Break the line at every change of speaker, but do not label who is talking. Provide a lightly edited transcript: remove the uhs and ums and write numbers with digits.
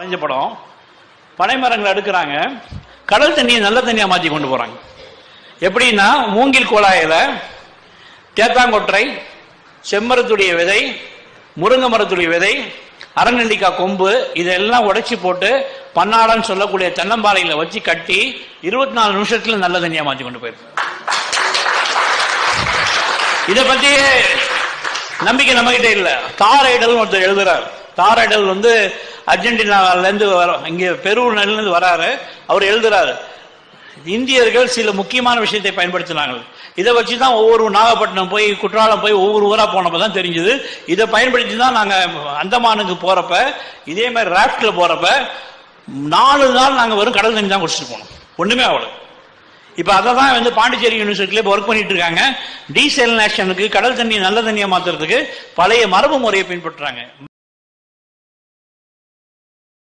வரைஞ்ச படம். பனைமரங்கள் அடுக்குறாங்க, கடல் தண்ணியை நல்ல தண்ணியா மாற்றி கொண்டு போறாங்க. எப்படின்னா, மூங்கில் குழாயில தேத்தாங்கொற்றை, செம்மரத்துடைய விதை, முருங்கை மரத்துடைய விதை, அரநெல்லிக்காய் கொம்பு இதெல்லாம் உடைச்சி போட்டு பன்னாடன்னு சொல்லக்கூடிய தென்னம்பாளையில வச்சு கட்டி 24 நிமிஷத்துல நல்ல தண்ணியா மாற்றி கொண்டு போயிருக்கு. இதை பத்தி நம்பிக்கை நம்ம கிட்ட இல்ல. தாரைடல் ஒருத்தர் எழுதுறாரு. தாரைடல் அர்ஜென்டினால இருந்து இங்க பெருவுல இருந்து வராரு. அவர் எழுதுறாரு, இந்தியர்கள் சில முக்கியமான விஷயத்தை பயன்படுத்தினாங்க. இதை வச்சுதான் ஒவ்வொரு நாகப்பட்டினம் போய் குற்றாலம் போய் ஒவ்வொரு ஊரா போனப்பதான் தெரிஞ்சது. இதை பயன்படுத்தி தான் நாங்க அந்தமானுக்கு போறப்ப, இதே மாதிரி ராஃப்ட்ல போறப்ப 4 நாள் நாங்க வெறும் கடல் தண்ணி தான் குடிச்சிட்டு போனோம், ஒண்ணுமே அவ்வளவு. இப்ப அதை தான் பாண்டிச்சேரி யூனிவர்சிட்டியில ஒர்க் பண்ணிட்டு இருக்காங்க. டீசெலினேஷனுக்கு கடல் தண்ணி நல்ல தண்ணியை மாத்துறதுக்கு பழைய மரபு முறையை பின்பற்றுறாங்க.